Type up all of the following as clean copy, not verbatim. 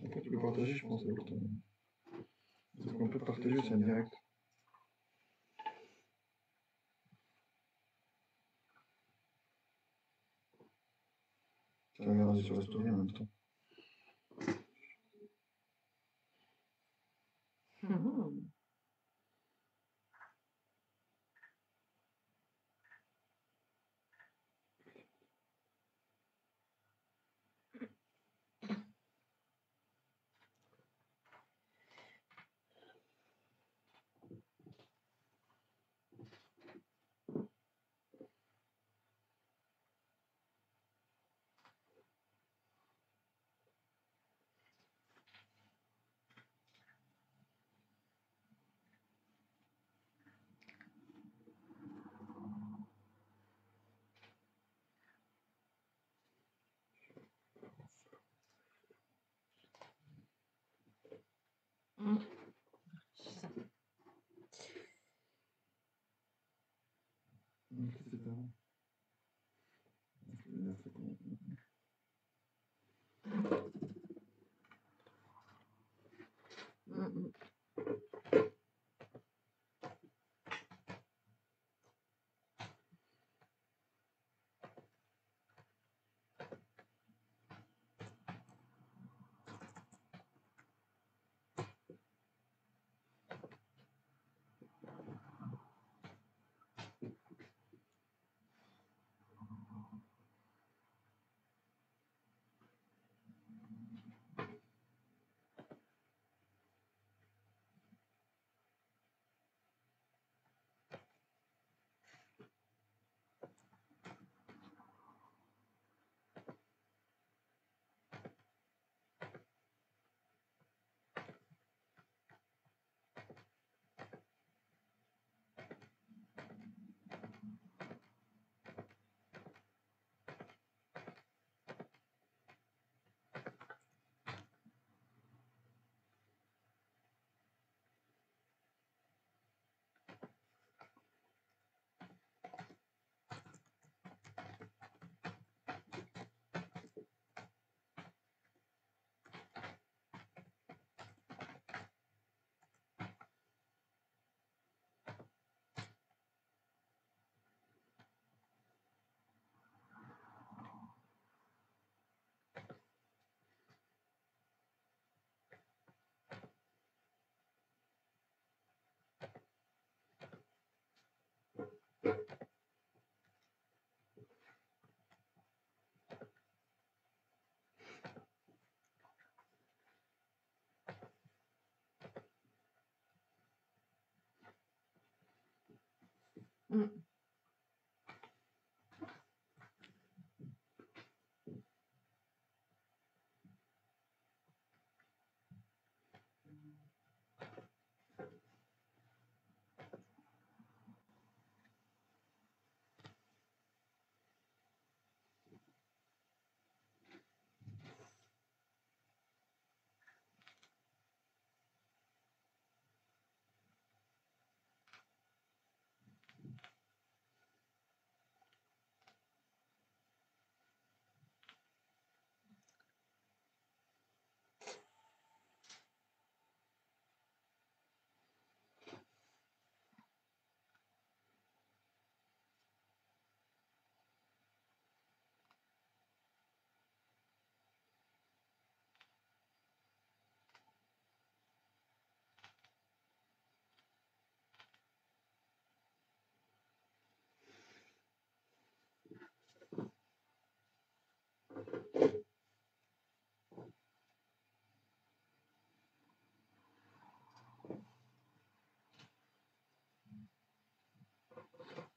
Après, tu peux partager, je pense, avec ton. Donc, on peut partager aussi en direct. Tu vas regarder sur la story en même temps.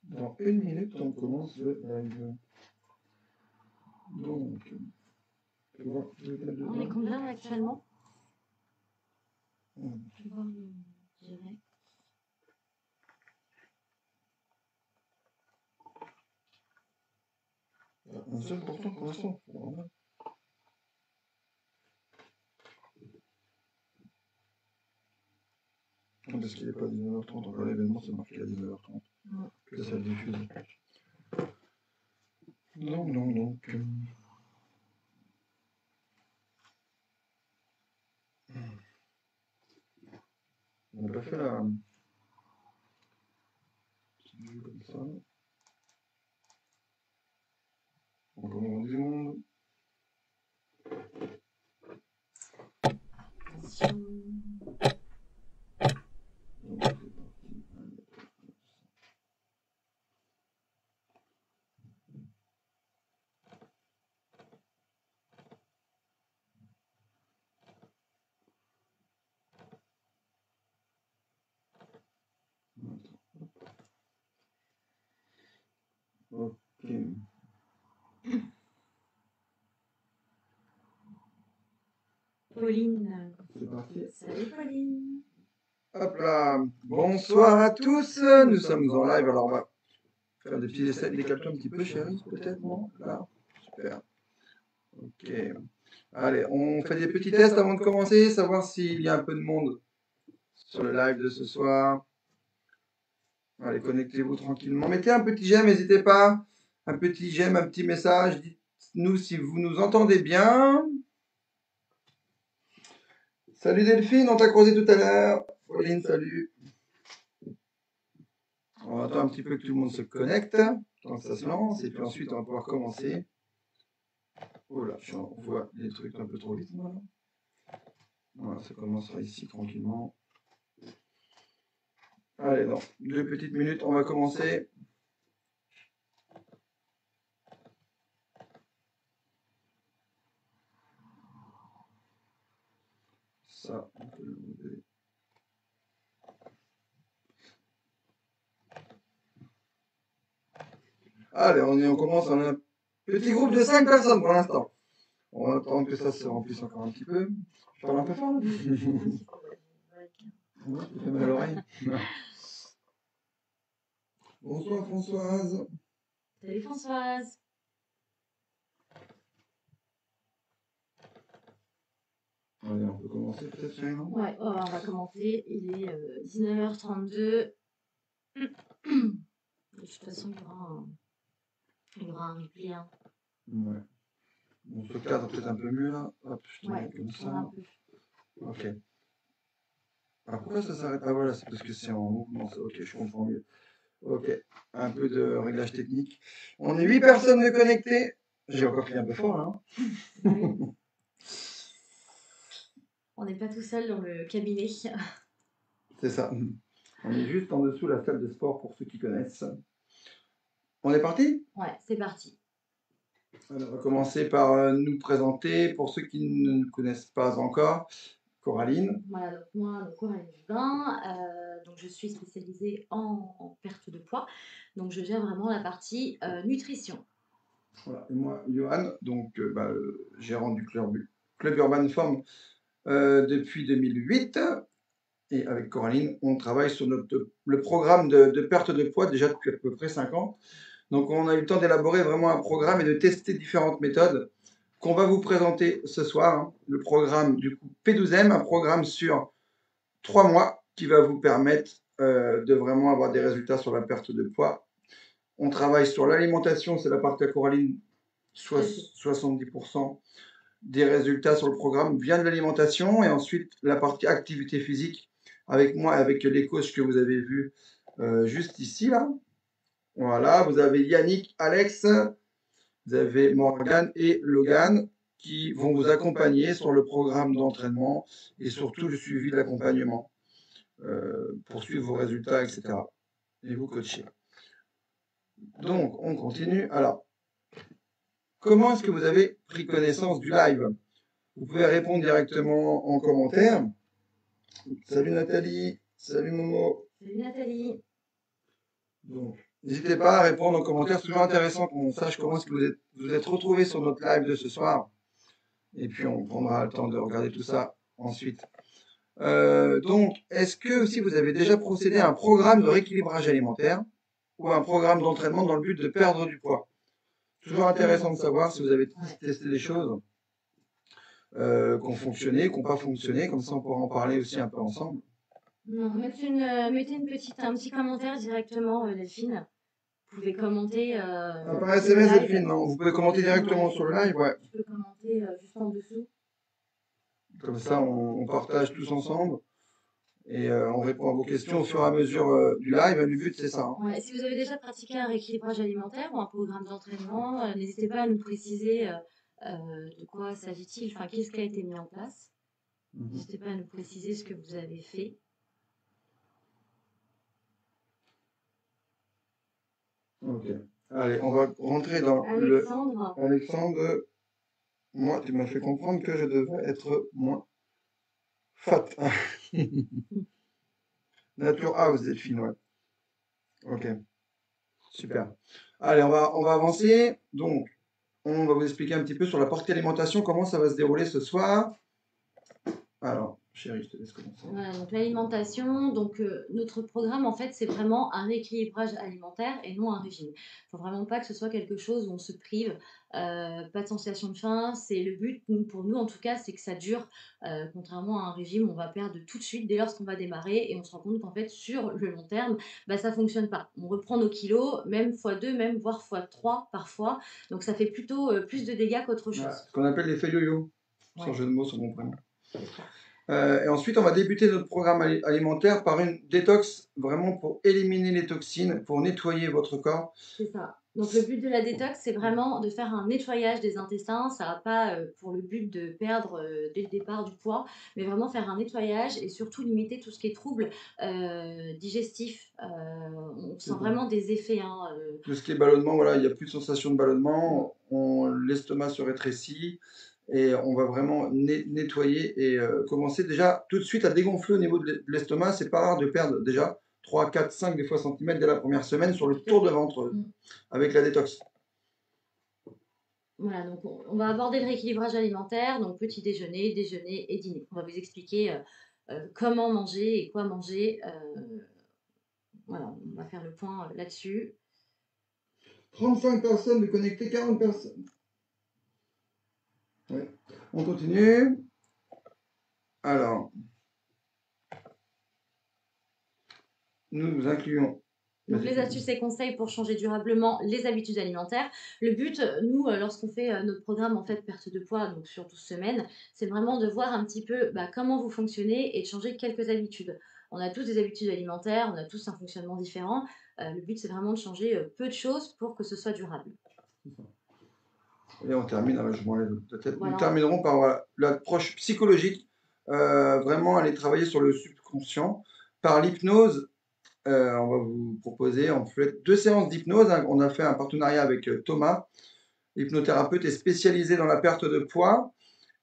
Dans 1 minute, on commence le live. Donc, tu vois, on est combien actuellement? Je vais voir le direct. Un seul pourtant pour l'instant. Parce qu'il n'est pas à 19h30, encore l'événement c'est marqué à 19h30. Que ça diffuse. Donc. pas fait la petite vue comme ça. Encore moins du monde. Attention. Donc, c'est parti. Ok. Pauline. C'est parti. Salut Pauline. Hop là. Bonsoir à tous. Nous sommes en live. Alors, on va faire des petits essais. Décale-toi un petit peu, chérie, peut-être, non? Là. Super. Ok. Allez, on fait des petits tests avant de commencer, savoir s'il y a un peu de monde sur le live de ce soir. Allez, connectez-vous tranquillement. Mettez un petit j'aime, n'hésitez pas. Un petit j'aime, un petit message. Dites-nous si vous nous entendez bien. Salut Delphine, on t'a croisé tout à l'heure. Pauline, salut. On attend un petit peu que tout le monde se connecte, tant que ça se lance, et puis ensuite on va pouvoir commencer. Oh là, on voit des trucs un peu trop vite. Voilà, ça commencera ici tranquillement. Allez, dans 2 petites minutes, on va commencer. Ça, on peut le lever. Allez, on commence. On a un petit groupe de 5 personnes pour l'instant. On va attendre que ça se remplisse encore un petit peu. Je parle un peu fort là. Ouais, tu fais mal à l'oreille. Bonsoir Françoise. Salut Françoise. Allez, on peut commencer peut-être, chérie, non? Ouais, on va commencer. Il est 19h32. De toute façon, il y aura un replay. Hein. Ouais. On se cadre peut-être un peu mieux là. Hop, je te mets comme Un ça. peu. Ok. Alors pourquoi ça s'arrête? Ah voilà, c'est parce que c'est en mouvement. Ok, je comprends mieux. Ok. Un peu de réglage technique. On est 8 personnes de connectées. J'ai encore crié un peu fort là. Hein. Oui. On n'est pas tout seul dans le cabinet. C'est ça. On est juste en dessous de la salle de sport pour ceux qui connaissent. On est parti? Ouais, c'est parti. Alors, on va commencer par nous présenter pour ceux qui ne nous connaissent pas encore. Coraline. Voilà, donc moi, Coraline Jubin, donc je suis spécialisée en perte de poids. Donc je gère vraiment la partie nutrition. Voilà. Et moi, Johan, donc gérant du club Urban Form depuis 2008. Et avec Coraline, on travaille sur le programme de perte de poids déjà depuis à peu près 5 ans. Donc on a eu le temps d'élaborer vraiment un programme et de tester différentes méthodes qu'on va vous présenter ce soir. Hein. Le programme du coup P12M, un programme sur 3 mois qui va vous permettre de vraiment avoir des résultats sur la perte de poids. On travaille sur l'alimentation, c'est la partie à Coraline, 70% des résultats sur le programme viennent de l'alimentation, et ensuite la partie activité physique avec moi, avec les coachs que vous avez vus juste ici là. Voilà, vous avez Yannick, Alex, vous avez Morgan et Logan qui vont vous accompagner sur le programme d'entraînement et surtout le suivi de l'accompagnement pour suivre vos résultats, etc. et vous coacher. Donc, on continue. Alors, comment est-ce que vous avez pris connaissance du live? Vous pouvez répondre directement en commentaire. Salut Nathalie, salut Momo. Salut Nathalie. Donc, n'hésitez pas à répondre en commentaire, c'est toujours intéressant qu'on sache comment est-ce que vous êtes retrouvés sur notre live de ce soir. Et puis on prendra le temps de regarder tout ça ensuite. Donc, est-ce que aussi vous avez déjà procédé à un programme de rééquilibrage alimentaire ou un programme d'entraînement dans le but de perdre du poids? Toujours intéressant de savoir si vous avez testé des choses qui ont fonctionné, qui n'ont pas fonctionné, comme ça on pourra en parler aussi un peu ensemble. Non, mettez un petit commentaire directement, Delphine. Vous pouvez commenter. Par SMS, Delphine, non? Vous pouvez commenter directement sur le live, ouais. Tu peux commenter juste en dessous. Comme ça, on partage tous ensemble. Et on répond à vos questions au fur et à mesure du live. Le but, c'est ça. Hein. Ouais, si vous avez déjà pratiqué un rééquilibrage alimentaire ou un programme d'entraînement, n'hésitez pas à nous préciser de quoi s'agit-il, enfin, qu'est-ce qui a été mis en place. N'hésitez pas à nous préciser ce que vous avez fait. Ok. Allez, on va rentrer dans Alexandre, moi, tu m'as fait comprendre que je devais être moins fat. Nature House, Delphine, ouais. Ok. Super. Allez, on va avancer. Donc, on va vous expliquer un petit peu sur la partie alimentation, comment ça va se dérouler ce soir. Alors, chérie, je te laisse commencer. Voilà, donc l'alimentation, donc notre programme en fait c'est vraiment un rééquilibrage alimentaire et non un régime. Il ne faut vraiment pas que ce soit quelque chose où on se prive, pas de sensation de faim. C'est le but, pour nous en tout cas, c'est que ça dure. Contrairement à un régime, on va perdre tout de suite dès lorsqu'on va démarrer et on se rend compte qu'en fait sur le long terme, bah, ça ne fonctionne pas. On reprend nos kilos, même x2, même voire x3 parfois. Donc ça fait plutôt plus de dégâts qu'autre chose. Ce qu'on appelle l'effet yo-yo, sans jeu de mots sur mon prénom. Et ensuite, on va débuter notre programme alimentaire par une détox, vraiment pour éliminer les toxines, pour nettoyer votre corps. C'est ça. Donc le but de la détox, c'est vraiment de faire un nettoyage des intestins. Ça n'a pas pour le but de perdre dès le départ du poids, mais vraiment faire un nettoyage et surtout limiter tout ce qui est trouble digestif. On sent vraiment des effets. Hein, Tout ce qui est ballonnement, voilà, il n'y a plus de sensation de ballonnement, l'estomac se rétrécit et on va vraiment nettoyer et commencer déjà tout de suite à dégonfler au niveau de l'estomac. C'est pas rare de perdre déjà 3, 4, 5 des fois centimètres dès la première semaine sur le tour de ventre avec la détox. Voilà, donc on va aborder le rééquilibrage alimentaire, donc petit déjeuner, déjeuner et dîner. On va vous expliquer comment manger et quoi manger. Voilà, on va faire le point là-dessus. 35 personnes de connecter, 40 personnes. Ouais. On continue. Alors, nous incluons. Donc les astuces et conseils pour changer durablement les habitudes alimentaires. Le but, nous, lorsqu'on fait notre programme en fait perte de poids, donc sur 12 semaines, c'est vraiment de voir un petit peu comment vous fonctionnez et de changer quelques habitudes. On a tous des habitudes alimentaires, on a tous un fonctionnement différent. Le but, c'est vraiment de changer peu de choses pour que ce soit durable. Et on termine, je m'enlève la tête. Voilà. Nous terminerons par l'approche psychologique, vraiment aller travailler sur le subconscient. Par l'hypnose, on va vous proposer en fait 2 séances d'hypnose. Hein. On a fait un partenariat avec Thomas, hypnothérapeute et spécialisé dans la perte de poids.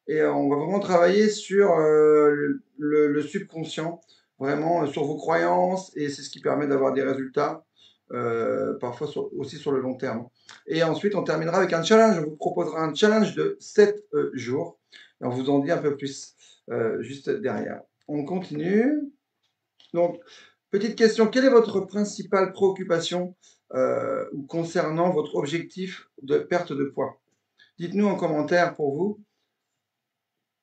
Et on va vraiment travailler sur le subconscient, vraiment sur vos croyances, et c'est ce qui permet d'avoir des résultats, parfois aussi sur le long terme. Et ensuite, on terminera avec un challenge. On vous proposera un challenge de 7 jours. Et on vous en dit un peu plus juste derrière. On continue. Donc, petite question, quelle est votre principale préoccupation concernant votre objectif de perte de poids? Dites-nous en commentaire pour vous.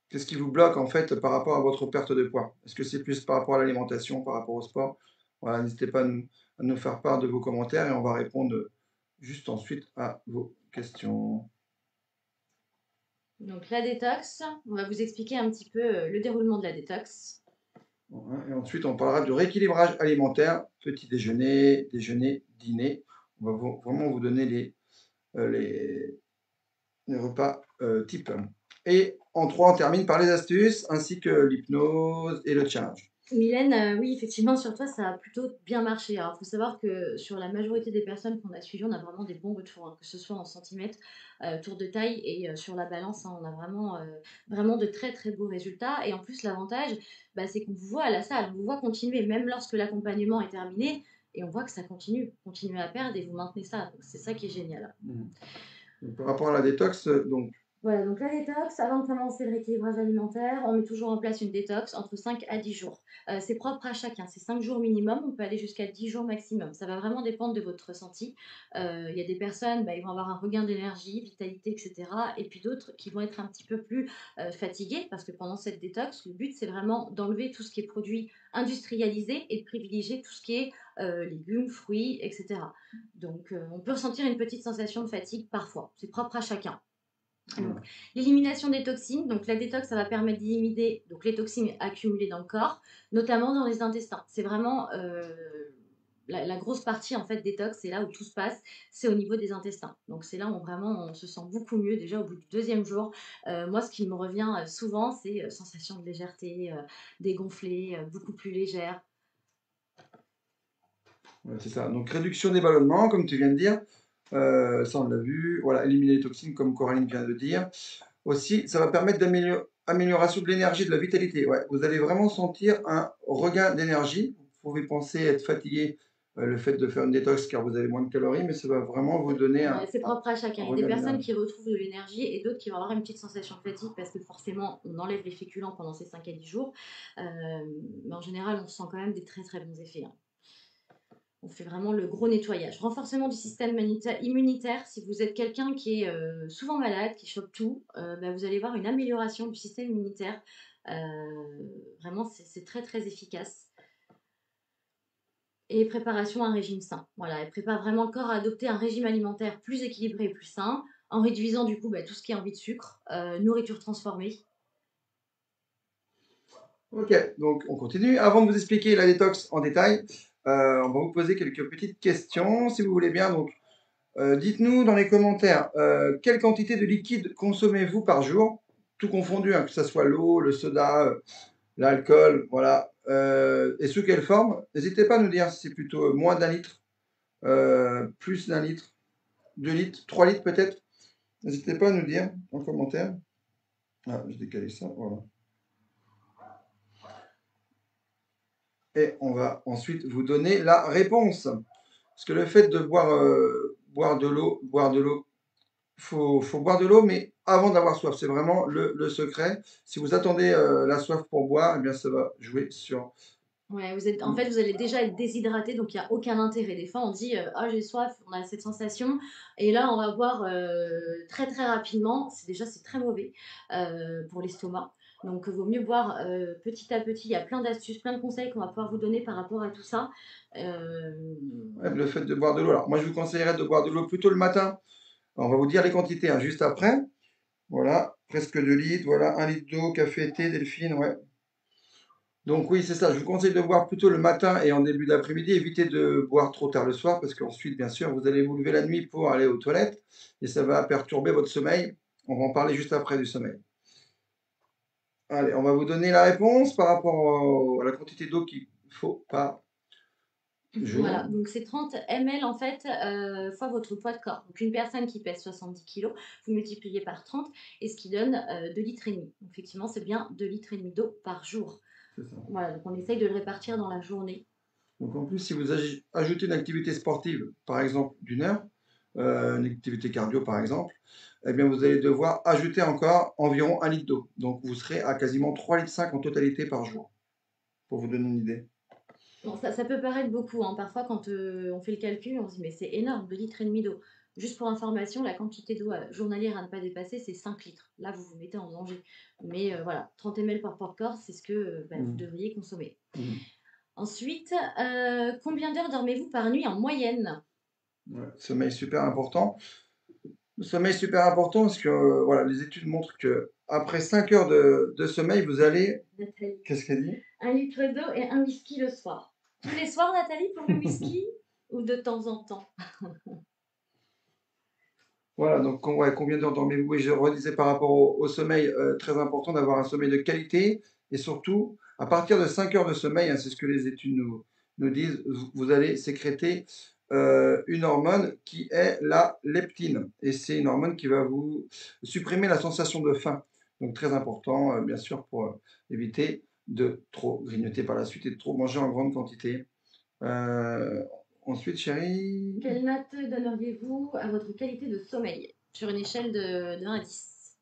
Qu'est-ce qui vous bloque en fait par rapport à votre perte de poids? Est-ce que c'est plus par rapport à l'alimentation, par rapport au sport? Voilà, n'hésitez pas à nous faire part de vos commentaires et on va répondre juste ensuite à vos questions. Donc la détox, on va vous expliquer un petit peu le déroulement de la détox. Et ensuite, on parlera du rééquilibrage alimentaire, petit déjeuner, déjeuner, dîner. On va vraiment vous donner les repas type. Et en 3, on termine par les astuces, ainsi que l'hypnose et le challenge. Mylène, oui, effectivement, sur toi, ça a plutôt bien marché. Alors, il faut savoir que sur la majorité des personnes qu'on a suivies, on a vraiment des bons retours, hein, que ce soit en centimètres, tour de taille et sur la balance, hein, on a vraiment de très, très beaux résultats. Et en plus, l'avantage, c'est qu'on vous voit à la salle, on vous voit continuer, même lorsque l'accompagnement est terminé, et on voit que ça continue. Continuez à perdre et vous maintenez ça. Donc, c'est ça qui est génial. Donc, par rapport à la détox, Voilà, donc la détox, avant de commencer le rééquilibrage alimentaire, on met toujours en place une détox entre 5 à 10 jours. C'est propre à chacun, c'est 5 jours minimum, on peut aller jusqu'à 10 jours maximum. Ça va vraiment dépendre de votre ressenti. Il y a des personnes, ils vont avoir un regain d'énergie, vitalité, etc. Et puis d'autres qui vont être un petit peu plus fatigués parce que pendant cette détox, le but c'est vraiment d'enlever tout ce qui est produit industrialisé et de privilégier tout ce qui est légumes, fruits, etc. Donc on peut ressentir une petite sensation de fatigue parfois, c'est propre à chacun. Donc, Voilà. l'élimination des toxines. Donc, la détox, ça va permettre d'éliminer donc, les toxines accumulées dans le corps, notamment dans les intestins. C'est vraiment la grosse partie en fait détox, c'est là où tout se passe, c'est au niveau des intestins. Donc, c'est là où vraiment on se sent beaucoup mieux déjà au bout du deuxième jour. Moi, ce qui me revient souvent, c'est sensation de légèreté, dégonflée, beaucoup plus légère. Ouais, c'est ça. Donc, réduction des ballonnements, comme tu viens de dire. Ça, on l'a vu. Voilà, éliminer les toxines, comme Coraline vient de dire. Aussi, ça va permettre d'amélioration de l'énergie, de la vitalité. Ouais, vous allez vraiment sentir un regain d'énergie. Vous pouvez penser être fatigué, le fait de faire une détox car vous avez moins de calories, mais ça va vraiment vous donner Ouais, c'est propre à chacun. un Il y a des regain personnes d'énergie. qui retrouvent de l'énergie et d'autres qui vont avoir une petite sensation de fatigue parce que forcément, on enlève les féculents pendant ces 5 à 10 jours. Mais en général, on sent quand même des très très bons effets, hein. On fait vraiment le gros nettoyage. Renforcement du système immunitaire. Si vous êtes quelqu'un qui est souvent malade, qui chope tout, bah, vous allez voir une amélioration du système immunitaire. Vraiment, c'est très très efficace. Et préparation à un régime sain. Voilà, elle prépare vraiment le corps à adopter un régime alimentaire plus équilibré et plus sain, en réduisant du coup bah, tout ce qui est envie de sucre, nourriture transformée. Ok, donc on continue. Avant de vous expliquer la détox en détail, on va vous poser quelques petites questions, si vous voulez bien. Donc, dites-nous dans les commentaires, quelle quantité de liquide consommez-vous par jour, tout confondu, hein, que ce soit l'eau, le soda, l'alcool, voilà. Et sous quelle forme? N'hésitez pas à nous dire si c'est plutôt moins d'un litre, plus d'un litre, 2 litres, 3 litres peut-être. N'hésitez pas à nous dire en commentaire. Ah, j'ai décalé ça, voilà. Et on va ensuite vous donner la réponse. Parce que le fait de boire de l'eau, faut boire de l'eau, mais avant d'avoir soif. C'est vraiment le secret. Si vous attendez la soif pour boire, eh bien ça va jouer sur. Ouais, en fait, vous allez déjà être déshydraté, donc il n'y a aucun intérêt. Des fois, on dit ah, j'ai soif, on a cette sensation, et là, on va boire très très rapidement. C'est très mauvais pour l'estomac. Donc, il vaut mieux boire petit à petit. Il y a plein d'astuces, plein de conseils qu'on va pouvoir vous donner par rapport à tout ça. Euh, Ouais, le fait de boire de l'eau. Alors, moi, je vous conseillerais de boire de l'eau plutôt le matin. On va vous dire les quantités hein, juste après. Voilà, presque 2 litres. Voilà, 1 litre d'eau, café, thé, Delphine, ouais. Donc oui, c'est ça. Je vous conseille de boire plutôt le matin et en début d'après-midi. Évitez de boire trop tard le soir parce qu'ensuite, bien sûr, vous allez vous lever la nuit pour aller aux toilettes et ça va perturber votre sommeil. On va en parler juste après du sommeil. Allez, on va vous donner la réponse par rapport à la quantité d'eau qu'il faut par Voilà, jour. donc c'est 30 ml en fait fois votre poids de corps. Donc une personne qui pèse 70 kilos, vous multipliez par 30 et ce qui donne 2 litres et demi. Donc, effectivement, c'est bien 2 litres et demi d'eau par jour. C'est ça. Voilà, donc on essaye de le répartir dans la journée. Donc en plus, si vous ajoutez une activité sportive, par exemple d'1 heure, une activité cardio par exemple, eh bien vous allez devoir ajouter encore environ 1 litre d'eau. Donc vous serez à quasiment 3,5 litres en totalité par jour, pour vous donner une idée. Bon, ça peut paraître beaucoup, hein. Parfois, quand on fait le calcul, on se dit mais c'est énorme, 2 litres et demi d'eau. Juste pour information, la quantité d'eau journalière à ne pas dépasser, c'est 5 litres. Là, vous vous mettez en danger. Mais voilà, 30 ml par poids de corps, c'est ce que vous Mhm. devriez consommer. Mhm. Ensuite, combien d'heures dormez-vous par nuit en moyenne? Ouais, sommeil super important. Le sommeil super important parce que voilà, les études montrent que après 5 heures de sommeil, vous allez. Nathalie. Qu'est-ce qu'elle dit? 1 litre d'eau et un whisky le soir. Tous les soirs, Nathalie, pour le whisky? Ou de temps en temps? Voilà, donc ouais, combien d'heures dormez-vous? Oui, je redisais par rapport au sommeil, très important d'avoir un sommeil de qualité et surtout, à partir de 5 heures de sommeil, hein, c'est ce que les études nous disent, vous allez sécréter une hormone qui est la leptine. Et c'est une hormone qui va vous supprimer la sensation de faim. Donc très important, bien sûr, pour éviter de trop grignoter par la suite et de trop manger en grande quantité. Euh, ensuite, chérie. Quelle note donneriez-vous à votre qualité de sommeil sur une échelle de 1 à 10?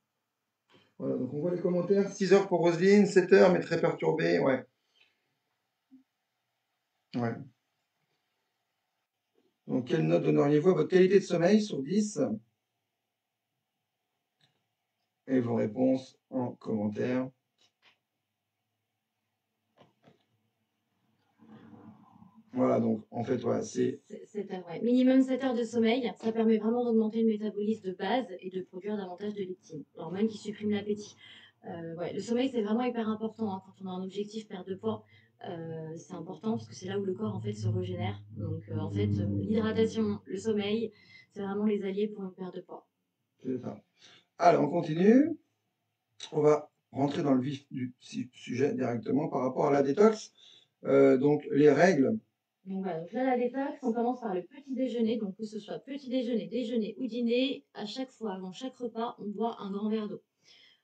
Voilà, donc on voit les commentaires. 6 heures pour Roselyne, 7 heures, mais très perturbée. Ouais. Ouais. Donc, quelle note donneriez-vous à votre qualité de sommeil sur 10? Et vos réponses en commentaire. Voilà, donc en fait, voilà, c'est 7 heures, ouais. Minimum 7 heures de sommeil, ça permet vraiment d'augmenter le métabolisme de base et de produire davantage de leptine, l'hormone qui supprime l'appétit. Ouais, le sommeil, c'est vraiment hyper important hein, quand on a un objectif perte de poids. C'est important parce que c'est là où le corps en fait se régénère. Donc en fait, l'hydratation, le sommeil, c'est vraiment les alliés pour une perte de poids. ça. Alors, on continue. On va rentrer dans le vif du sujet directement par rapport à la détox. Donc, les règles. Donc voilà, donc là la détox, on commence par le petit déjeuner. Donc que ce soit petit déjeuner, déjeuner ou dîner, à chaque fois, avant chaque repas, on boit un grand verre d'eau.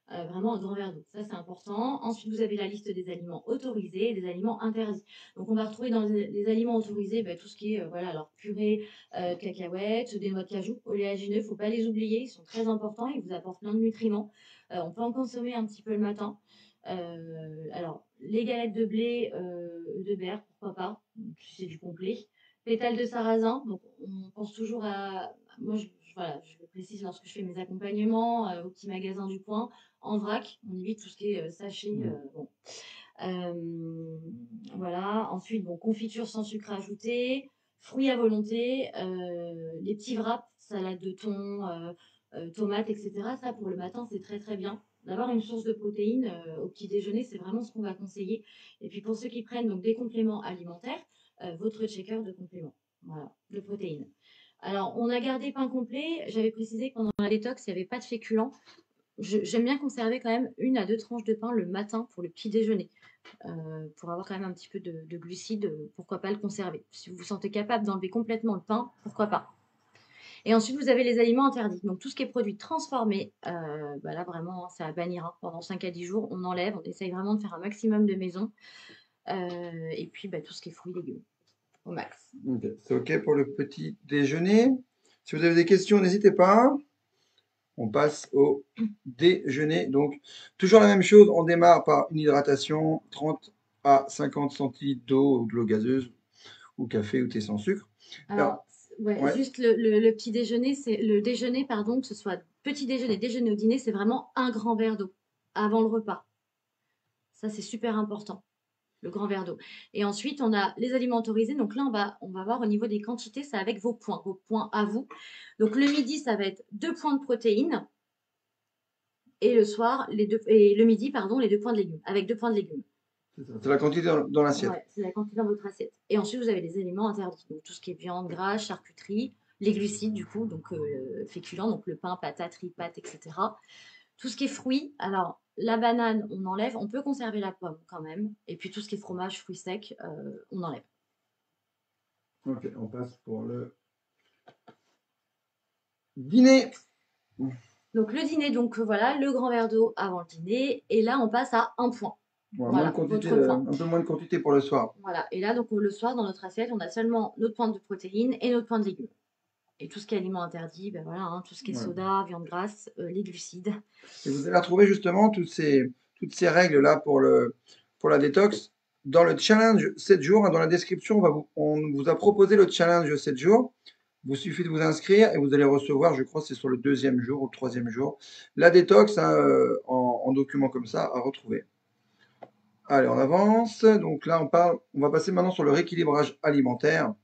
Vraiment un grand verre d'eau. Ça, c'est important. Ensuite, vous avez la liste des aliments autorisés et des aliments interdits. Donc, on va retrouver dans les aliments autorisés tout ce qui est voilà, alors purée, cacahuètes, des noix de cajou, oléagineux. Il ne faut pas les oublier. Ils sont très importants. Ils vous apportent plein de nutriments. On peut en consommer un petit peu le matin. Alors, les galettes de blé, de berre, pourquoi pas, si c'est du complet. Pétales de sarrasin. Donc, on pense toujours à. Moi, voilà, je le précise lorsque je fais mes accompagnements au petit magasin du coin en vrac. On évite tout ce qui est sachet. Bon. Euh, voilà. Ensuite, bon, confiture sans sucre ajouté, fruits à volonté, les petits wraps, salade de thon, tomates, etc. Ça, pour le matin, c'est très très bien. D'avoir une source de protéines au petit déjeuner, c'est vraiment ce qu'on va conseiller. Et puis pour ceux qui prennent donc des compléments alimentaires, votre checker de compléments, voilà, de protéines. Alors, on a gardé pain complet. J'avais précisé que pendant la détox, il n'y avait pas de féculents. J'aime bien conserver quand même 1 à 2 tranches de pain le matin pour le petit déjeuner. Pour avoir quand même un petit peu de glucides, pourquoi pas le conserver. Si vous vous sentez capable d'enlever complètement le pain, pourquoi pas. Et ensuite, vous avez les aliments interdits. Donc, tout ce qui est produit transformé, là, vraiment, hein, c'est à bannir. Hein. Pendant 5 à 10 jours, on enlève. On essaye vraiment de faire un maximum de maison. Et puis, tout ce qui est fruits et légumes, au max. Ok, c'est OK pour le petit déjeuner. Si vous avez des questions, n'hésitez pas. On passe au déjeuner. Donc, toujours la même chose. On démarre par une hydratation, 30 à 50 centilitres d'eau ou de l'eau gazeuse, ou café ou thé sans sucre. Alors, Alors, ouais, ouais, juste le petit déjeuner, c'est le déjeuner, pardon, que ce soit petit déjeuner, déjeuner ou dîner, c'est vraiment un grand verre d'eau avant le repas. Ça, c'est super important, le grand verre d'eau. Et ensuite, on a les aliments autorisés. Donc là, on va voir au niveau des quantités, c'est avec vos points à vous. Donc le midi, ça va être 2 points de protéines. Et le soir, et le midi, pardon, les 2 points de légumes, avec 2 points de légumes. c'est ça. C'est la quantité dans l'assiette. Ouais, c'est la quantité dans votre assiette. Et ensuite, vous avez les aliments interdits. Donc, tout ce qui est viande, gras, charcuterie, les glucides, du coup, donc féculents, donc le pain, patates, riz, pâtes, etc. Tout ce qui est fruits, alors la banane, on enlève. On peut conserver la pomme quand même. Et puis, tout ce qui est fromage, fruits secs, on enlève. Ok, on passe pour le dîner. Donc, le dîner, donc voilà, le grand verre d'eau avant le dîner. Et là, on passe à un point. Voilà, moins de Voilà, quantité, votre point. un peu moins de quantité pour le soir. Voilà. Et là, donc, le soir, dans notre assiette, on a seulement notre point de protéines et notre point de légumes. Et tout ce qui est aliments interdits, ben voilà, hein, tout ce qui est Ouais. soda, viande grasse, les glucides. Et vous allez retrouver justement toutes ces règles-là pour la détox dans le challenge 7 jours. Hein. Dans la description, on vous a proposé le challenge 7 jours. Vous suffit de vous inscrire et vous allez recevoir, je crois, c'est sur le deuxième jour ou le troisième jour, la détox hein, en document comme ça à retrouver. Allez, on avance. Donc là, on va passer maintenant sur le rééquilibrage alimentaire.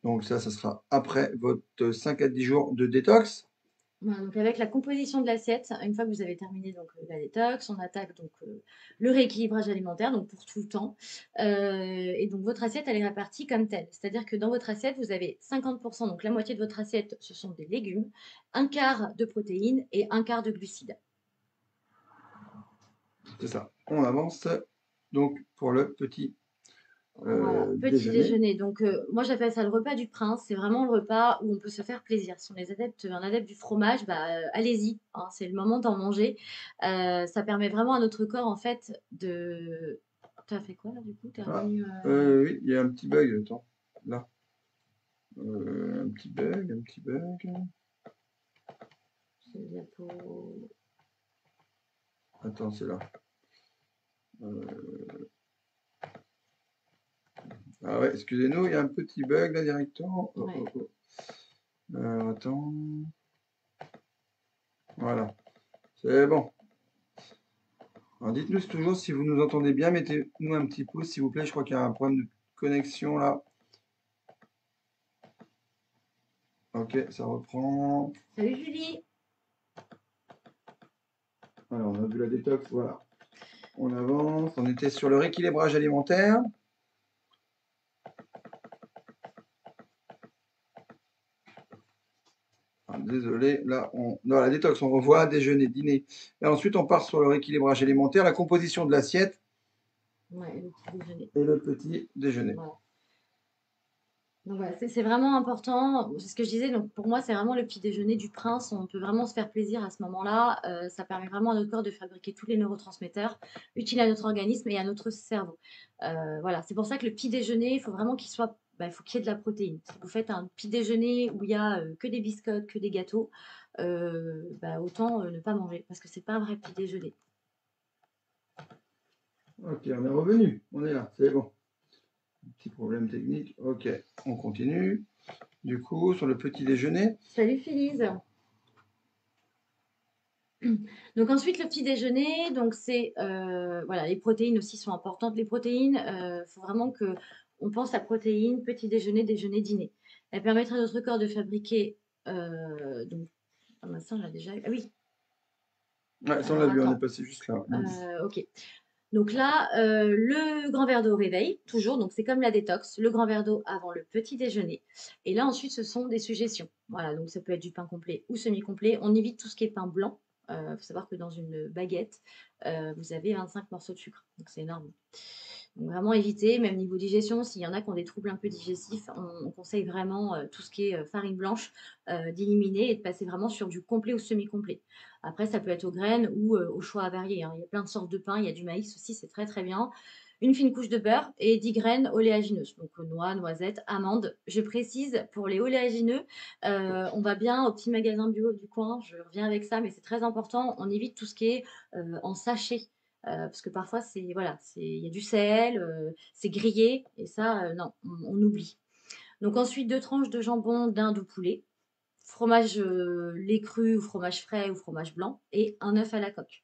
Donc ça sera après votre 5 à 10 jours de détox. Voilà, donc avec la composition de l'assiette, une fois que vous avez terminé donc la détox, on attaque donc le rééquilibrage alimentaire, donc pour tout le temps. Et donc votre assiette, elle est répartie comme telle. C'est-à-dire que dans votre assiette, vous avez 50%, donc la moitié de votre assiette, ce sont des légumes, un quart de protéines et un quart de glucides. C'est ça. On avance donc pour le petit Voilà, petit déjeuner. déjeuner. Donc, moi, j'appelle ça le repas du prince. C'est vraiment le repas où on peut se faire plaisir. Si on est un adepte du fromage, allez-y, hein, c'est le moment d'en manger. Ça permet vraiment à notre corps, en fait, de. Tu as fait quoi là, du coup? T'es Ah, revenu. oui, il y a un petit bug. Attends, là. Un petit bug, un petit bug. Attends, c'est là. Ah ouais, excusez-nous, il y a un petit bug là directement. Oh, Ouais. oh, oh. Attends. Voilà. C'est bon. Alors dites-nous toujours si vous nous entendez bien. Mettez-nous un petit pouce, s'il vous plaît. Je crois qu'il y a un problème de connexion là. Ok, ça reprend. Salut Julie. Alors, on a vu la détox, voilà. On avance, on était sur le rééquilibrage alimentaire. Ah, désolé, là, non, la détox, on revoit déjeuner, dîner. Et ensuite, on part sur le rééquilibrage alimentaire, la composition de l'assiette Ouais, le petit déjeuner. et le petit déjeuner. Voilà. Donc voilà, c'est vraiment important. C'est ce que je disais. Donc pour moi, c'est vraiment le petit déjeuner du prince. On peut vraiment se faire plaisir à ce moment-là. Ça permet vraiment à notre corps de fabriquer tous les neurotransmetteurs utiles à notre organisme et à notre cerveau. Voilà, c'est pour ça que le petit déjeuner, il faut vraiment qu'il soit, bah, il faut qu'il y ait de la protéine. Si vous faites un petit déjeuner où il y a que des biscottes, que des gâteaux, bah, autant ne pas manger parce que c'est pas un vrai petit déjeuner. Ok, on est revenu, on est là, c'est bon. Petit problème technique, ok, on continue. Du coup, sur le petit déjeuner. Salut Phyllis. Donc ensuite le petit déjeuner, donc c'est voilà, les protéines aussi sont importantes. Les protéines, faut vraiment que on pense à protéines, petit déjeuner, déjeuner, dîner. Elles permettent à notre corps de fabriquer donc ah mince, ça, on l'a déjà. Ah oui. Ouais, ça on l'a Alors vu, on est attends. passé juste là. Ok. Donc là, le grand verre d'eau au réveil, toujours. Donc c'est comme la détox, le grand verre d'eau avant le petit déjeuner. Et là ensuite, ce sont des suggestions. Voilà, donc ça peut être du pain complet ou semi-complet. On évite tout ce qui est pain blanc. Il faut savoir que dans une baguette, vous avez 25 morceaux de sucre. Donc c'est énorme. Donc vraiment éviter, même niveau digestion, s'il y en a qui ont des troubles un peu digestifs, on conseille vraiment tout ce qui est farine blanche d'éliminer et de passer vraiment sur du complet ou semi-complet. Après, ça peut être aux graines ou au choix à varier, hein. Il y a plein de sortes de pain, il y a du maïs aussi, c'est très très bien. Une fine couche de beurre et 10 graines oléagineuses, donc noix, noisettes, amandes. Je précise, pour les oléagineux, on va bien au petit magasin bio du coin, je reviens avec ça, mais c'est très important, on évite tout ce qui est en sachet. Parce que parfois, voilà, il y a du sel, c'est grillé, et ça, non, on oublie. Donc ensuite, 2 tranches de jambon, dinde ou poulet, fromage lait cru ou fromage frais ou fromage blanc, et un œuf à la coque.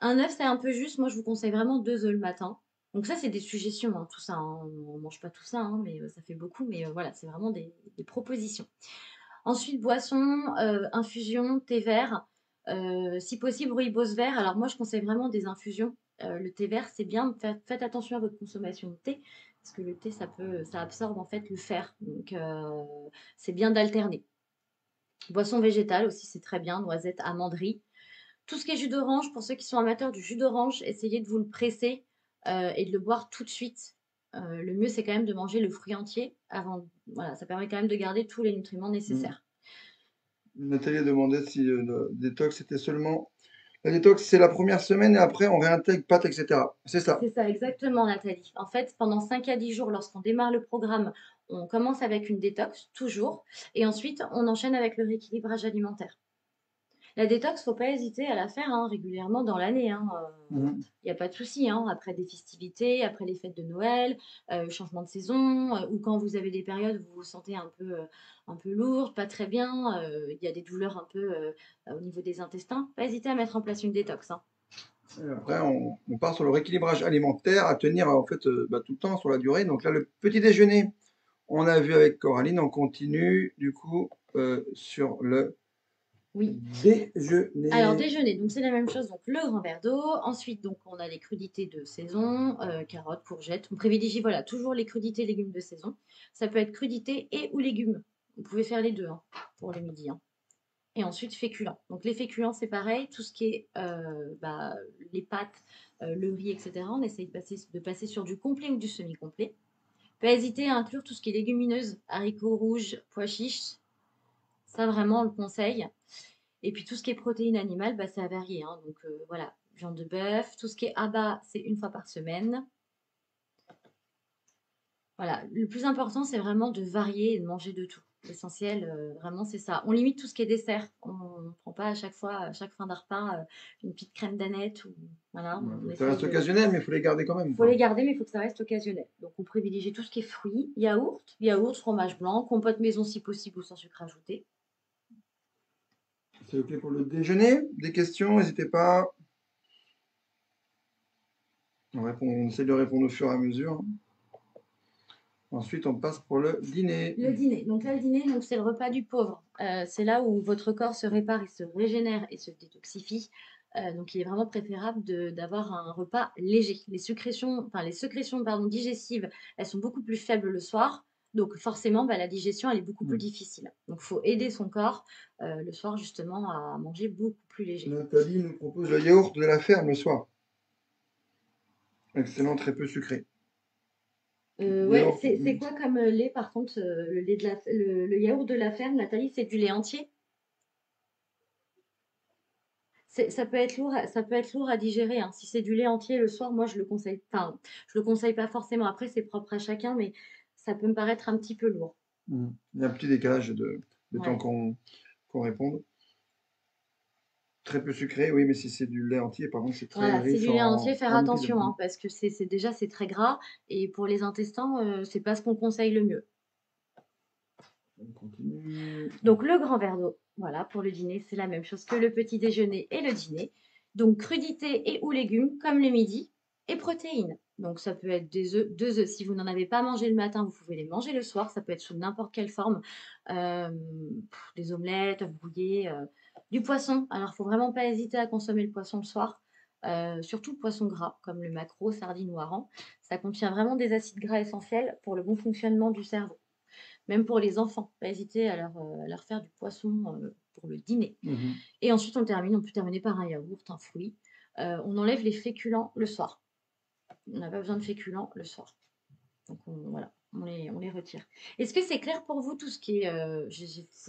Un œuf, c'est un peu juste. Moi, je vous conseille vraiment 2 œufs le matin. Donc ça, c'est des suggestions, hein, tout ça, hein. On ne mange pas tout ça, hein, mais ça fait beaucoup. Mais voilà, c'est vraiment des propositions. Ensuite, boisson, infusion, thé vert. Si possible, rooibos vert. Alors moi, je conseille vraiment des infusions. Le thé vert, c'est bien. Faites attention à votre consommation de thé. Parce que le thé, ça absorbe en fait le fer. Donc, c'est bien d'alterner. Boisson végétale aussi, c'est très bien. Noisettes, amanderie. Tout ce qui est jus d'orange, pour ceux qui sont amateurs du jus d'orange, essayez de vous le presser et de le boire tout de suite. Le mieux, c'est quand même de manger le fruit entier avant. Voilà, ça permet quand même de garder tous les nutriments Mm. nécessaires. Nathalie a demandé si le détox c'était seulement. La détox, c'est la première semaine et après on réintègre pâtes, etc. C'est ça. C'est ça, exactement, Nathalie. En fait, pendant 5 à 10 jours, lorsqu'on démarre le programme, on commence avec une détox, toujours, et ensuite, on enchaîne avec le rééquilibrage alimentaire. La détox, faut pas hésiter à la faire hein, régulièrement dans l'année, hein. Mhm. Il n'y a pas de souci, hein, après des festivités, après les fêtes de Noël, changement de saison, ou quand vous avez des périodes où vous vous sentez un peu lourd, pas très bien, il y a des douleurs un peu au niveau des intestins, pas hésiter à mettre en place une détox, hein. Et après, on part sur le rééquilibrage alimentaire à tenir en fait bah, tout le temps sur la durée. Donc là, le petit déjeuner, on a vu avec Coraline, on continue du coup sur le Oui. Alors déjeuner. déjeuner, donc c'est la même chose, donc le grand verre d'eau. Ensuite, donc on a les crudités de saison, carottes, courgettes. On privilégie voilà toujours les crudités légumes de saison. Ça peut être crudités et ou légumes. Vous pouvez faire les deux hein, pour le midi, hein. Et ensuite féculents. Donc les féculents c'est pareil, tout ce qui est bah, les pâtes, le riz, etc. On essaye de passer sur du complet ou du semi-complet. Pas hésiter à inclure tout ce qui est légumineuse, haricots rouges, pois chiches. Ça vraiment on le conseille. Et puis tout ce qui est protéines animales, bah, c'est à varier, hein. Donc voilà, viande de bœuf, tout ce qui est abats, c'est une fois par semaine. Voilà, le plus important, c'est vraiment de varier et de manger de tout. L'essentiel, vraiment, c'est ça. On limite tout ce qui est dessert. On ne prend pas à chaque fois, à chaque fin d'un repas, une petite crème d'aneth. Ou, voilà, Ouais, on ça essaye reste de. occasionnel, mais il faut les garder quand même, Faut les quoi. garder, mais il faut que ça reste occasionnel. Donc on privilégie tout ce qui est fruits, yaourt, fromage blanc, compote maison si possible ou sans sucre ajouté. C'est OK pour le déjeuner? Des questions? N'hésitez pas. On essaie de répondre au fur et à mesure. Ensuite, on passe pour le dîner. Le dîner. Donc là, le dîner, donc c'est le repas du pauvre. C'est là où votre corps se répare, il se régénère et se détoxifie. Donc il est vraiment préférable d'avoir un repas léger. Les sécrétions, pardon, digestives, elles sont beaucoup plus faibles le soir. Donc forcément, la digestion, elle est beaucoup plus difficile. Donc il faut aider son corps le soir justement à manger beaucoup plus léger. Nathalie nous propose le yaourt de la ferme le soir. Excellent, très peu sucré. Ouais, c'est quoi comme lait par contre le lait le yaourt de la ferme, Nathalie, c'est du lait entier? Ça peut être lourd, ça peut être lourd à digérer, hein. Si c'est du lait entier le soir, moi je le conseille. Enfin, je le conseille pas forcément. Après, c'est propre à chacun, mais ça peut me paraître un petit peu lourd. Il y a un petit décalage de temps Ouais. qu'on réponde. Très peu sucré, oui, mais si c'est du lait entier, par contre, c'est très Voilà, c'est riche du lait en entier, faire lipides. attention, hein, parce que déjà c'est très gras et pour les intestins, c'est pas ce qu'on conseille le mieux. On continue. Donc le grand verre d'eau, voilà, pour le dîner, c'est la même chose que le petit déjeuner et le dîner. Donc crudité et ou légumes comme le midi et protéines. Donc ça peut être des œufs, 2 œufs. Si vous n'en avez pas mangé le matin, vous pouvez les manger le soir. Ça peut être sous n'importe quelle forme. Euh, des omelettes, œufs brouillés, du poisson. Alors il faut vraiment pas hésiter à consommer le poisson le soir. Surtout le poisson gras comme le maquereau, sardine ou hareng. Ça contient vraiment des acides gras essentiels pour le bon fonctionnement du cerveau. Même pour les enfants, pas hésiter à leur faire du poisson pour le dîner. Et ensuite, on peut terminer par un yaourt, un fruit. On enlève les féculents le soir. On n'a pas besoin de féculents le soir. Donc voilà, on les retire. Est-ce que c'est clair pour vous tout ce qui est...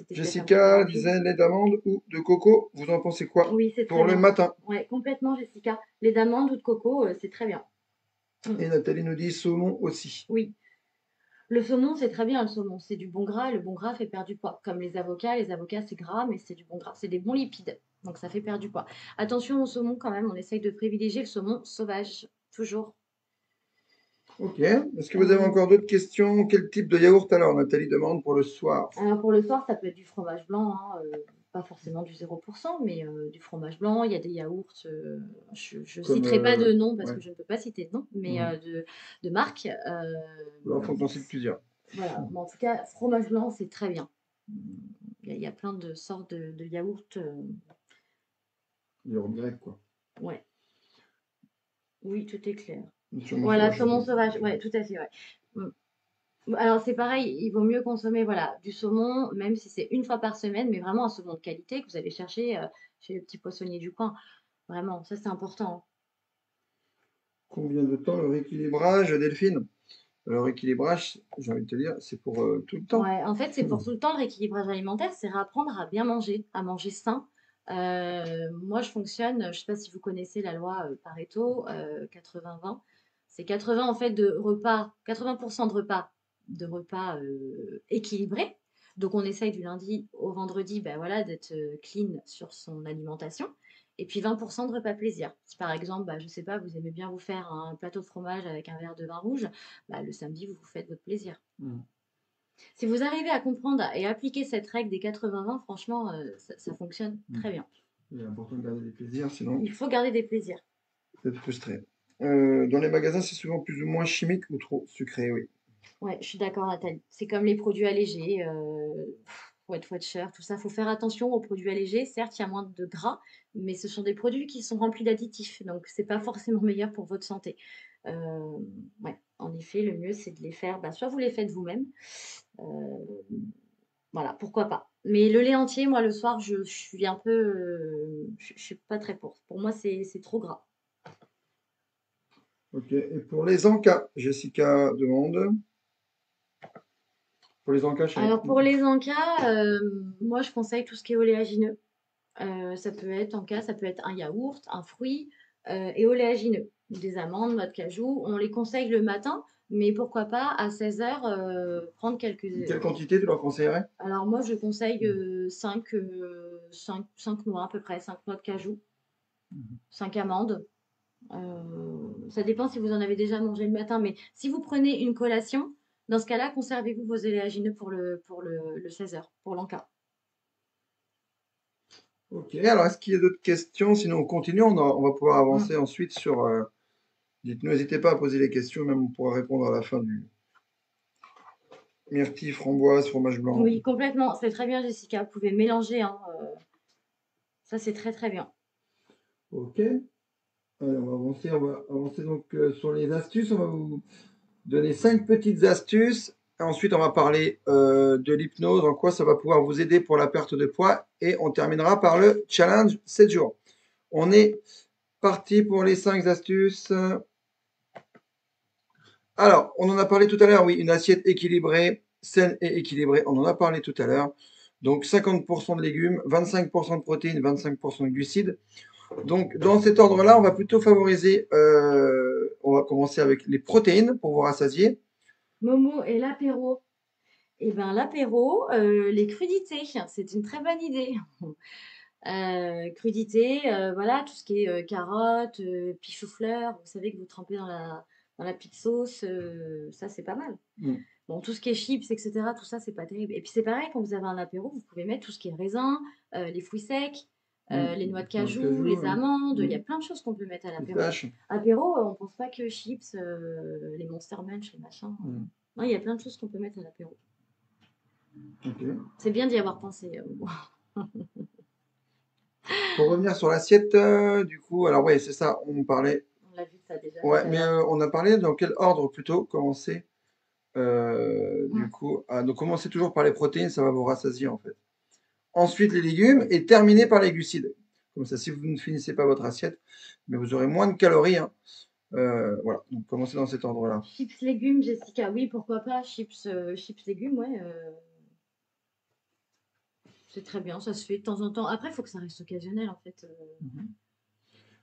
Jessica disait lait d'amande ou de coco, vous en pensez quoi Oui, c'est pour le matin? Oui, complètement, Jessica. Lait d'amande ou de coco, c'est très bien. Et Nathalie nous dit saumon aussi. Oui. Le saumon, c'est très bien, le saumon. C'est du bon gras, et le bon gras fait perdre du poids. Comme les avocats c'est gras, mais c'est du bon gras. C'est des bons lipides, donc ça fait perdre du poids. Attention au saumon quand même, on essaye de privilégier le saumon sauvage, toujours. Ok. Est-ce que vous avez encore d'autres questions? Quel type de yaourt alors, Nathalie demande pour le soir? Alors pour le soir, ça peut être du fromage blanc, hein, pas forcément du 0%, mais du fromage blanc. Il y a des yaourts, je ne citerai pas de nom parce que je ne peux pas citer de nom, mais de marque. Il faut en citer plusieurs. Voilà, mais en tout cas, fromage blanc, c'est très bien. Il y a plein de sortes de yaourts. Yaourt grec, quoi. Ouais. Oui, tout est clair. Saumon voilà, sauvage, saumon sauvage, ouais, tout à fait, ouais. Alors c'est pareil, il vaut mieux consommer voilà, du saumon, même si c'est une fois par semaine, mais vraiment un saumon de qualité que vous allez chercher chez le petit poissonnier du coin. Vraiment, ça c'est important. Combien de temps le rééquilibrage, Delphine? Le rééquilibrage, j'ai envie de te dire, c'est pour tout le temps. Ouais, en fait, c'est pour tout le temps. Le rééquilibrage alimentaire, c'est réapprendre à bien manger, à manger sain. Moi, je fonctionne, je ne sais pas si vous connaissez la loi Pareto 80-20. C'est 80 en fait de repas, 80% de repas équilibrés. Donc, on essaye du lundi au vendredi, ben voilà, d'être clean sur son alimentation. Et puis 20% de repas plaisir. Si par exemple, je ne sais pas, vous aimez bien vous faire un plateau de fromage avec un verre de vin rouge, le samedi, vous vous faites votre plaisir. Si vous arrivez à comprendre et appliquer cette règle des 80-20, franchement, ça fonctionne très bien. Il est important de garder des plaisirs, sinon Il faut garder des plaisirs. vous êtes frustré. Dans les magasins, c'est souvent plus ou moins chimique ou trop sucré, oui. Ouais, je suis d'accord, Nathalie. C'est comme les produits allégés, Weight Watcher, tout ça. Il faut faire attention aux produits allégés. Certes, il y a moins de gras, mais ce sont des produits qui sont remplis d'additifs. Donc, c'est pas forcément meilleur pour votre santé. Ouais, en effet, le mieux, c'est de les faire. Soit vous les faites vous-même. Voilà, pourquoi pas. Mais le lait entier, moi, le soir, je suis un peu... je suis pas très pour. Pour moi, c'est trop gras. Ok, et pour les encas, Jessica demande. Pour les encas, Alors, pour les encas, moi, je conseille tout ce qui est oléagineux. Ça peut être encas, ça peut être un yaourt, un fruit et oléagineux. Des amandes, noix de cajou. On les conseille le matin, mais pourquoi pas à 16h prendre quelques... Quelle quantité tu leur conseillerais? Alors, moi, je conseille 5 noix à peu près, 5 noix de cajou, 5 amandes. Ça dépend si vous en avez déjà mangé le matin, mais si vous prenez une collation, dans ce cas-là, conservez-vous vos oléagineux pour le 16h, pour l'encas. Ok, alors est-ce qu'il y a d'autres questions? Sinon, on continue, on va pouvoir avancer ensuite sur... Dites-nous, n'hésitez pas à poser les questions, même on pourra répondre à la fin Myrtille, framboise, fromage blanc. Oui, complètement. C'est très bien, Jessica. Vous pouvez mélanger. Hein, ça, c'est très, très bien. Ok. Allez, on va avancer donc sur les astuces. On va vous donner 5 petites astuces. Ensuite, on va parler de l'hypnose, en quoi ça va pouvoir vous aider pour la perte de poids. Et on terminera par le challenge 7 jours. On est parti pour les 5 astuces. Alors, on en a parlé tout à l'heure, oui, une assiette équilibrée, saine et équilibrée, on en a parlé tout à l'heure. Donc 50% de légumes, 25% de protéines, 25% de glucides. Donc dans cet ordre-là, on va plutôt favoriser, on va commencer avec les protéines pour vous rassasier. Momo et l'apéro. Eh bien, l'apéro, les crudités, c'est une très bonne idée. Crudités, voilà, tout ce qui est carottes, puis chou-fleur, vous savez que vous trempez dans la petite sauce, ça c'est pas mal. Mm. Bon, tout ce qui est chips, etc., tout ça c'est pas terrible. Et puis c'est pareil, quand vous avez un apéro, vous pouvez mettre tout ce qui est raisin, les fruits secs, les noix de cajou, les amandes, il y a plein de choses qu'on peut mettre à l'apéro. Apéro, on pense pas que chips, les Monster Munch, les machins. Non, il y a plein de choses qu'on peut mettre à l'apéro. Okay. C'est bien d'y avoir pensé. Pour revenir sur l'assiette, du coup, alors ouais, c'est ça, on parlait. On l'a vu ça déjà. Ouais, mais on a parlé dans quel ordre plutôt commencer du coup, donc commencez toujours par les protéines, ça va vous rassasier en fait. Ensuite les légumes et terminez par les glucides. Comme ça, si vous ne finissez pas votre assiette, mais vous aurez moins de calories. Hein. Voilà, donc commencez dans cet ordre-là. Chips légumes, Jessica, oui, pourquoi pas. Chips légumes, ouais. C'est très bien, ça se fait de temps en temps. Après, il faut que ça reste occasionnel en fait.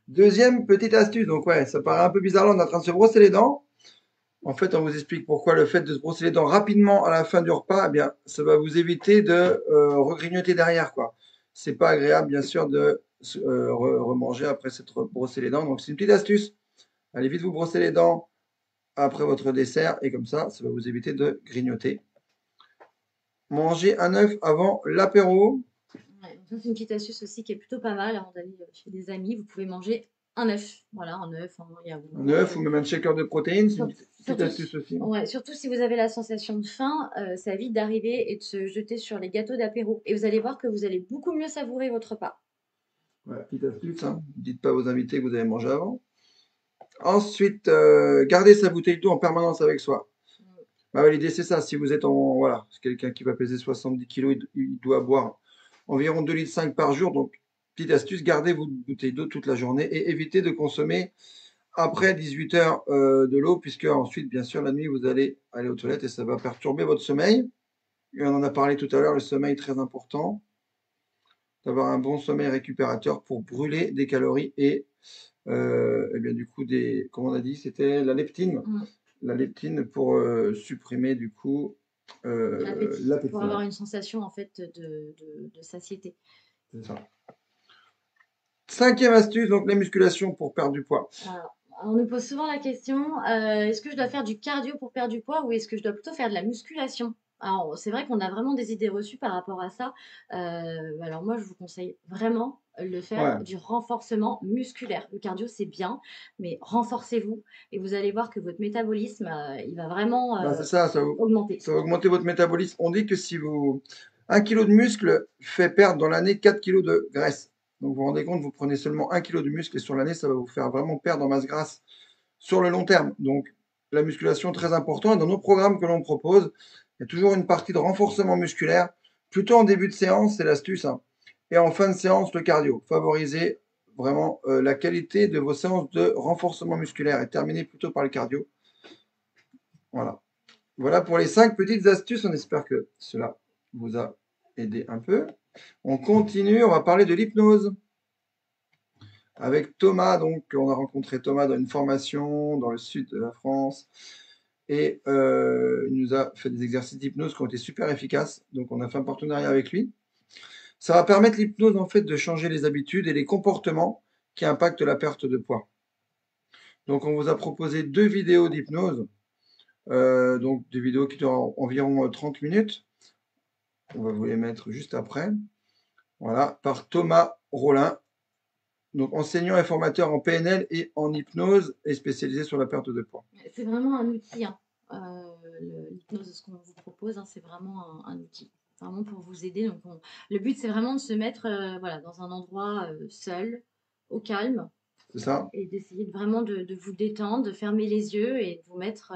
Deuxième petite astuce, donc ouais, ça paraît un peu bizarre là, on est en train de se brosser les dents. En fait, on vous explique pourquoi le fait de se brosser les dents rapidement à la fin du repas, eh bien, ça va vous éviter de regrignoter derrière, quoi. C'est pas agréable, bien sûr, de remanger après s'être brossé les dents. Donc, c'est une petite astuce. Allez vite vous brosser les dents après votre dessert et comme ça va vous éviter de grignoter. Mangez un œuf avant l'apéro. Ouais, ça, c'est une petite astuce aussi qui est plutôt pas mal avant d'aller chez des amis. Vous pouvez manger un œuf. Voilà, un œuf, un yaourt. Un œuf ou même un shaker de protéines, c'est une petite astuce aussi. Ouais, surtout si vous avez la sensation de faim, ça évite d'arriver et de se jeter sur les gâteaux d'apéro. Et vous allez voir que vous allez beaucoup mieux savourer votre repas. Voilà, petite astuce, hein. Dites pas à vos invités que vous avez mangé avant. Ensuite, gardez sa bouteille d'eau en permanence avec soi. Bah, l'idée c'est ça, si vous êtes en voilà, c'est quelqu'un qui va peser 70 kg, il doit boire environ 2,5 litres par jour. Donc, petite astuce, gardez votre bouteille d'eau toute la journée et évitez de consommer après 18 heures de l'eau, puisque ensuite, bien sûr, la nuit, vous allez aller aux toilettes et ça va perturber votre sommeil. Et on en a parlé tout à l'heure, le sommeil est très important. D'avoir un bon sommeil récupérateur pour brûler des calories et bien du coup, comme on a dit, c'était la leptine. La leptine pour supprimer du coup l'appétit. Pour avoir une sensation en fait de satiété. C'est ça. 5e astuce, donc la musculation pour perdre du poids. Alors, on nous pose souvent la question, est-ce que je dois faire du cardio pour perdre du poids ou est-ce que je dois plutôt faire de la musculation? Alors, c'est vrai qu'on a vraiment des idées reçues par rapport à ça. Alors moi, je vous conseille vraiment de faire du renforcement musculaire. Le cardio, c'est bien, mais renforcez-vous et vous allez voir que votre métabolisme, il va vraiment augmenter. Ça va augmenter votre métabolisme. On dit que si vous... 1 kg de muscle fait perdre dans l'année 4 kg de graisse. Donc vous vous rendez compte, vous prenez seulement 1 kg de muscle et sur l'année, ça va vous faire vraiment perdre en masse grasse sur le long terme. Donc la musculation, très important. Et dans nos programmes que l'on propose, il y a toujours une partie de renforcement musculaire. Plutôt en début de séance, c'est l'astuce. Hein. Et en fin de séance, le cardio. Favorisez vraiment la qualité de vos séances de renforcement musculaire et terminez plutôt par le cardio. Voilà. Voilà pour les 5 petites astuces. On espère que cela vous a aidé un peu. On continue, on va parler de l'hypnose. Avec Thomas, donc on a rencontré Thomas dans une formation dans le sud de la France. Et il nous a fait des exercices d'hypnose qui ont été super efficaces. Donc on a fait un partenariat avec lui. Ça va permettre l'hypnose en fait de changer les habitudes et les comportements qui impactent la perte de poids. Donc on vous a proposé 2 vidéos d'hypnose. Donc des vidéos qui durent environ 30 minutes. On va vous les mettre juste après. Voilà, par Thomas Rollin. Donc enseignant et formateur en PNL et en hypnose et spécialisé sur la perte de poids. C'est vraiment un outil. Hein. l'hypnose, ce qu'on vous propose, hein, c'est vraiment un outil, vraiment pour vous aider. Donc, le but, c'est vraiment de se mettre voilà, dans un endroit seul, au calme, C'est ça? et d'essayer vraiment de vous détendre, de fermer les yeux et de vous mettre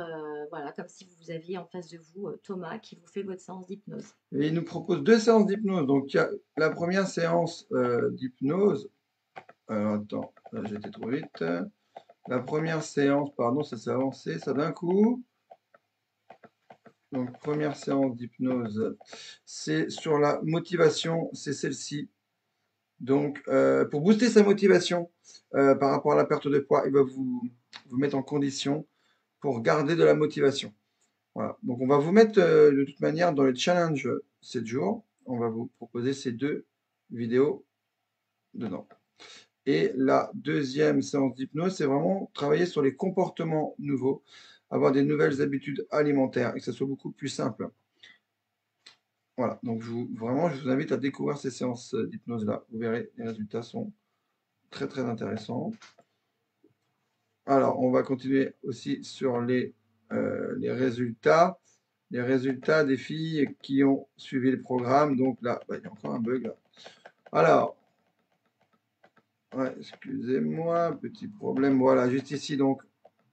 voilà, comme si vous aviez en face de vous Thomas qui vous fait votre séance d'hypnose. Et il nous propose 2 séances d'hypnose. Donc, il y a la première séance d'hypnose. Alors, attends, là, j'ai été trop vite. La première séance, pardon, ça s'est avancé, ça d'un coup. Donc, première séance d'hypnose, c'est sur la motivation, c'est celle-ci. Donc, pour booster sa motivation par rapport à la perte de poids, il va vous mettre en condition pour garder de la motivation. Voilà. Donc, on va vous mettre de toute manière dans le challenge 7 jours. On va vous proposer ces 2 vidéos dedans. Et la deuxième séance d'hypnose, c'est vraiment travailler sur les comportements nouveaux, avoir des nouvelles habitudes alimentaires et que ça soit beaucoup plus simple. Voilà, donc vraiment, je vous invite à découvrir ces séances d'hypnose-là. Vous verrez, les résultats sont très très intéressants. Alors, on va continuer aussi sur les résultats. Les résultats des filles qui ont suivi le programme. Donc là, bah, il y a encore un bug là. Alors, ouais, excusez-moi, petit problème. Voilà, juste ici, donc,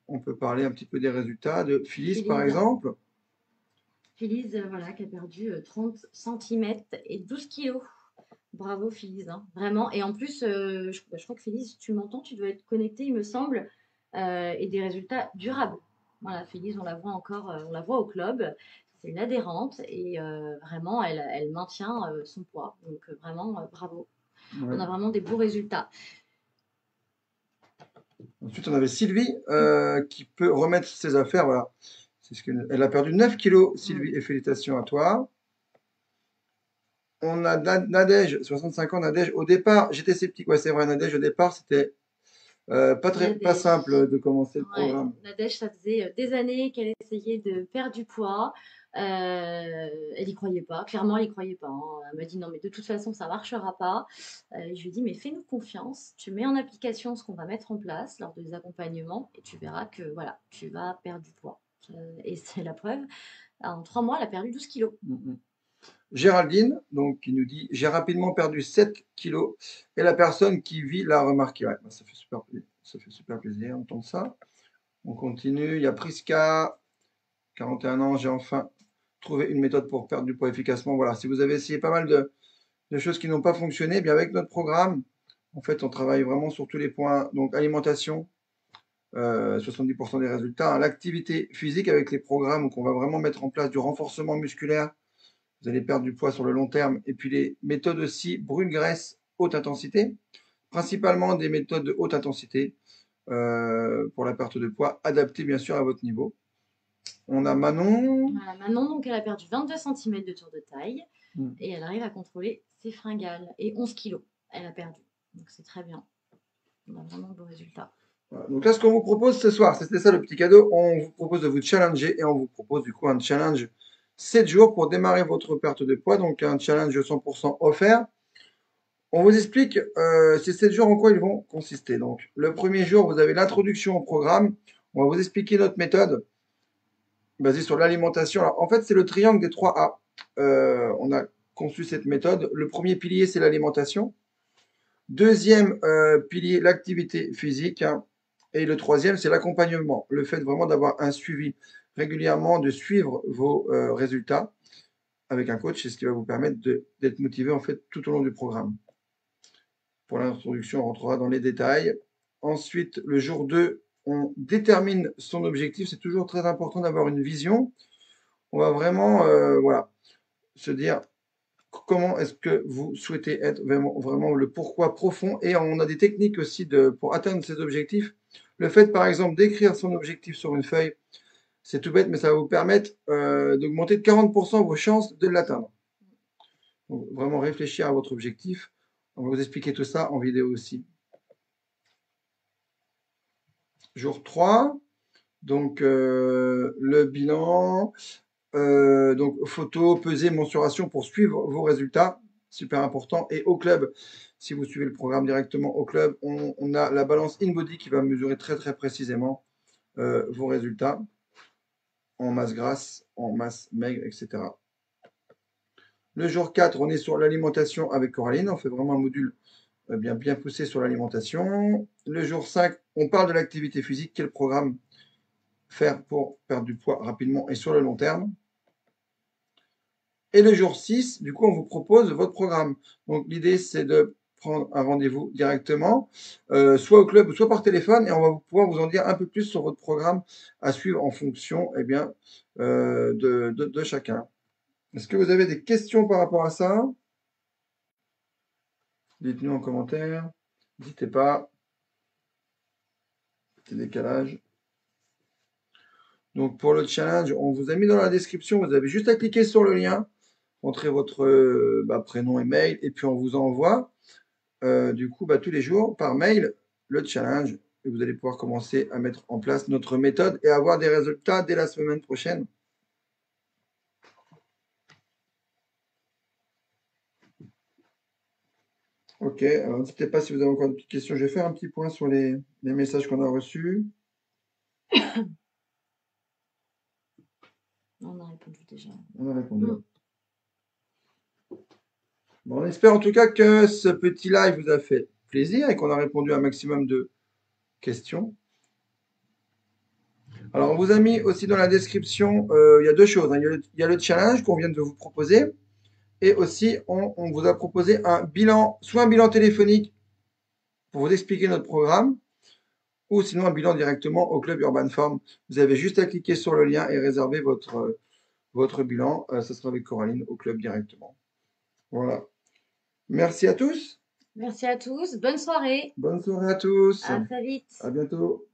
on peut parler un petit peu des résultats de Phyllis, par Phyllis, exemple. Phyllis voilà, qui a perdu 30 cm et 12 kilos. Bravo Phyllis, hein, vraiment. Et en plus, je crois que Phyllis, tu m'entends, tu dois être connectée, il me semble, et des résultats durables. Voilà, Phyllis, on la voit encore, on la voit au club. C'est une adhérente et vraiment, elle maintient son poids. Donc vraiment, bravo. Ouais. On a vraiment des beaux résultats. Ensuite, on avait Sylvie qui peut remettre ses affaires. Voilà. Elle a perdu 9 kilos, Sylvie, et félicitations à toi. On a Nadège, 65 ans, Nadège. Au départ, j'étais sceptique. Ouais, c'est vrai, Nadège, au départ, c'était pas Nadège. simple de commencer le Ouais, programme. Nadège, ça faisait des années qu'elle essayait de perdre du poids. Elle n'y croyait pas, clairement, elle n'y croyait pas, hein. Elle m'a dit non, mais de toute façon, ça ne marchera pas. Je lui ai dit, mais fais-nous confiance, tu mets en application ce qu'on va mettre en place lors des accompagnements et tu verras que voilà, tu vas perdre du poids. Et c'est la preuve. En 3 mois, elle a perdu 12 kilos. Géraldine, donc, qui nous dit j'ai rapidement perdu 7 kilos et la personne qui vit l'a remarqué. Ouais, bah, ça fait super plaisir d'entendre ça. On continue. Il y a Priska, 41 ans. J'ai enfin trouvé une méthode pour perdre du poids efficacement. Voilà, si vous avez essayé pas mal de choses qui n'ont pas fonctionné, eh bien avec notre programme, en fait, on travaille vraiment sur tous les points. Donc, alimentation, 70% des résultats. L'activité physique avec les programmes, donc on va vraiment mettre en place du renforcement musculaire. Vous allez perdre du poids sur le long terme. Et puis les méthodes aussi, brûle-graisse, haute intensité. Principalement des méthodes de haute intensité pour la perte de poids, adaptées bien sûr à votre niveau. On a Manon. Voilà, Manon, donc, elle a perdu 22 cm de tour de taille et elle arrive à contrôler ses fringales. Et 11 kilos, elle a perdu. Donc c'est très bien. On a vraiment de beaux résultats. Voilà. Donc là, ce qu'on vous propose ce soir, c'était ça le petit cadeau. On vous propose de vous challenger et on vous propose du coup un challenge 7 jours pour démarrer votre perte de poids. Donc un challenge 100% offert. On vous explique ces 7 jours en quoi ils vont consister. Donc le premier jour, vous avez l'introduction au programme. On va vous expliquer notre méthode basée sur l'alimentation. Alors en fait, c'est le triangle des 3 A. On a conçu cette méthode. Le premier pilier, c'est l'alimentation. Deuxième pilier, l'activité physique, hein. Et le troisième, c'est l'accompagnement. Le fait vraiment d'avoir un suivi régulièrement, de suivre vos résultats avec un coach, c'est ce qui va vous permettre d'être motivé en fait tout au long du programme. Pour l'introduction, on rentrera dans les détails. Ensuite, le jour 2, on détermine son objectif. C'est toujours très important d'avoir une vision. On va vraiment voilà, se dire comment est-ce que vous souhaitez être, vraiment le pourquoi profond. Et on a des techniques aussi pour atteindre ces objectifs. Le fait, par exemple, d'écrire son objectif sur une feuille, c'est tout bête, mais ça va vous permettre d'augmenter de 40% vos chances de l'atteindre. Donc, vraiment réfléchir à votre objectif. On va vous expliquer tout ça en vidéo aussi. Jour 3, donc le bilan, donc photo, pesée, mensuration pour suivre vos résultats, super important. Et au club, si vous suivez le programme directement au club, on a la balance InBody qui va mesurer très très précisément vos résultats. en masse grasse, en masse maigre, etc. Le jour 4, on est sur l'alimentation avec Coraline. On fait vraiment un module bien poussé sur l'alimentation. Le jour 5, on parle de l'activité physique. Quel programme faire pour perdre du poids rapidement et sur le long terme. Et le jour 6, du coup, on vous propose votre programme. Donc, l'idée, c'est de prendre un rendez-vous directement, soit au club, soit par téléphone, et on va pouvoir vous en dire un peu plus sur votre programme à suivre en fonction de chacun. Est-ce que vous avez des questions par rapport à ça? Dites-nous en commentaire. N'hésitez pas. Petit décalage. Donc, pour le challenge, on vous a mis dans la description. Vous avez juste à cliquer sur le lien, entrez votre prénom et mail, et puis on vous envoie tous les jours par mail le challenge. Et vous allez pouvoir commencer à mettre en place notre méthode et avoir des résultats dès la semaine prochaine. Ok, alors n'hésitez pas si vous avez encore des petites questions. Je vais faire un petit point sur les messages qu'on a reçus. On a répondu déjà. On a répondu. Bon, on espère en tout cas que ce petit live vous a fait plaisir et qu'on a répondu à un maximum de questions. Alors, on vous a mis aussi dans la description, il y a deux choses, hein. Il y a le challenge qu'on vient de vous proposer. Et aussi, on vous a proposé un bilan, soit un bilan téléphonique pour vous expliquer notre programme, ou sinon un bilan directement au club Urban Farm. Vous avez juste à cliquer sur le lien et réserver votre bilan. Ça sera avec Coraline au club directement. Voilà. Merci à tous. Merci à tous. Bonne soirée. Bonne soirée à tous. À très vite. À bientôt.